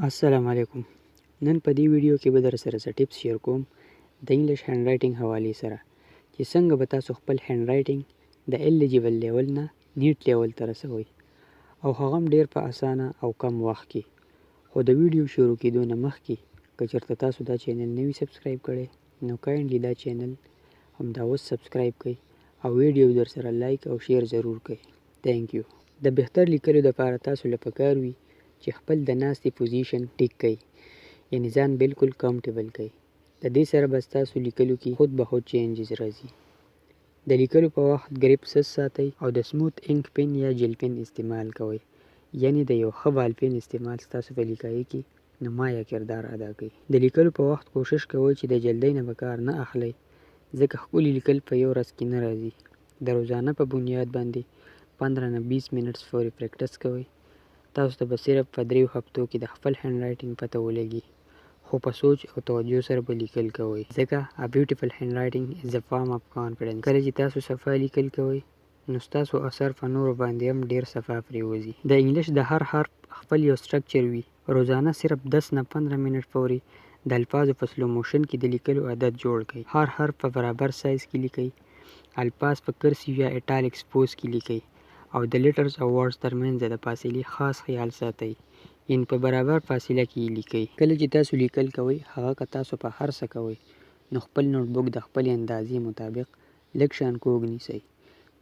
السلام علیکم. نن په دې ویډیو کې به در سره څه ټیپس شیر کوم د انګلیش هینډ رایټینګ حوالې سره چې څنګه به تاسو خپل هینډ رایټینګ د الیجیبل لیول نه نیټ لیول ته رسوئ او هغه هم ډیر په اسانه او کم وخت کې. خو د ویډیو شروع کېدو نه مخکې که چېرته تاسو دا چینل نه وي سبسکرایب کړی نو کایندلی دا چینل همدا اوس سبسکرایب کړئ او ویډیو در سره لایک او شیر ضرور کړئ. تھینک یو. د بهتر لیکلو لپاره تاسو له پکار وي چې خپل د ناستې پوزیشن ټیک کړئ، یعنی ځان بالکل کمفرټیبل کړئ. د دې سره به ستاسو لیکلو کې خود به خود چینجز راځي. د لیکلو په وخت ګریپ سست ساتئ او د سموث انک پین یا جیل پین استعمال کوئ، یعنی د یو ښه بال پین استعمال ستاسو په لیکایي کې نمایه کردار ادا کوي. د لیکلو په وخت کوشش کوئ چې د جلدۍ نه به کار نه اخلئ، ځکه ښکلي لیکل په یو ورځ کې نه راځي. د روزانه په بنیاد باندې 15 نه 20 منټس پورې پریکټس کوئ. تاسو ته به صرف په 3 هفتو کې د خپل هینډ رایټینګ پته ولګي، خو په سوچ او توجه سره به لیکل کوئ، ځکه a beautiful handwriting is a form of confidence. کله چې تاسو صفا لیکل کوئ نو ستاسو اثر په نورو باندې هم ډیر صفا پرېوځي. د انګلیش د هر حرف خپل یو سټرکچر وي. روزانه صرف 10 نه 15 منټ پورې د الفاظو په سلو موشن کې د لیکلو عادت جوړ کړئ. هر حرف په برابر سایز کې لیکئ. الفاظ په کرسیو یا ایټالیکس پوز کې لیکئ او د لیټرز او ورډز ترمنځ د فاصلې خاص خیال ساتئ، یعنی په برابر فاصله کې لیکئ. کله چې تاسو لیکل کوئ هغه که تاسو په هر څه کوئ نو خپل نوټ بک د خپلې اندازې مطابق لږ شان کوږ نیسئ.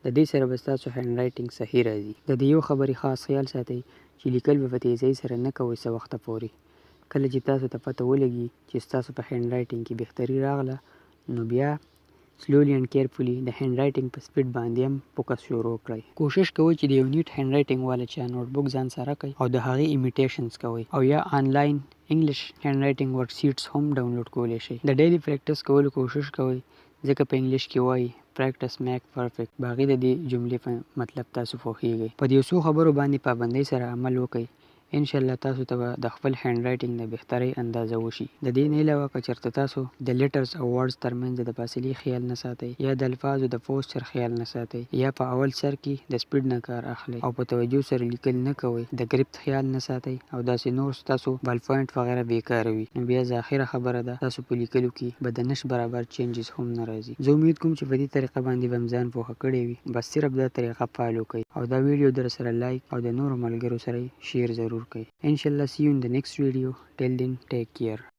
د دې سره به ستاسو هینډ رایټینګ صحیح راځي. د دې یو خبرې خاص خیال ساتئ چې لیکل به په تیزۍ سره نه کوئ څه وخته پورې. کله چې تاسو ته پته ولګي چې ستاسو په هینډ رایټینګ کې بهتري راغله نو بیا slowly and carefully د هینډ رایټینګ په سپیډ باندې هم فوکس شروع کړئ. کوشش کوئ چې د یو نیټ هینډ رایټینګ والا چا نوټ بک ځان سره کړئ او د هغې ایمیټیشنز کوئ، او یا آنلاین انګلیش هینډ رایټینګ ورک شیټس هم ډاونلوډ کولی شئ. د ډیلی پریکټس کولو کوشش کوئ، ځکه په انګلیش کې وایي پریکټس میک پرفیکټ. باقي د دې جملې په مطلب تاسو پوهیږئ. په دې څو خبرو باندې پابندۍ سره عمل وکړئ، انشاءالله تاسو ته به د خپل هینډ رایټینګ د بهترۍ اندازه وشي. د دې نه علاوه که چېرته تاسو د لیټرز او ورډز ترمنځ د فاصلې خیال نه ساتئ، یا د الفاظو د پوسچر خیال نه ساتئ، یا په اول سر کې د سپیډ نه کار اخلئ او په توجه سره لیکل نه کوئ، د ګریپ خیال نه ساتئ او داسې نور ستاسو بال پوینټ وغیره بیکاره وي، نو بیا ظاهره خبره ده تاسو په لیکلو کې به د نش برابر چینجز هم نه راځي. زه امید کوم چې په دې طریقه باندې به ځان پوهه کړی وي. بس صرف دا طریقه فالو کړئ او دا ویډیو در سره لایک او د نورو ملګرو سره شیر ضرور کړئ. انشاءالله see you in the next video. Till then, take care.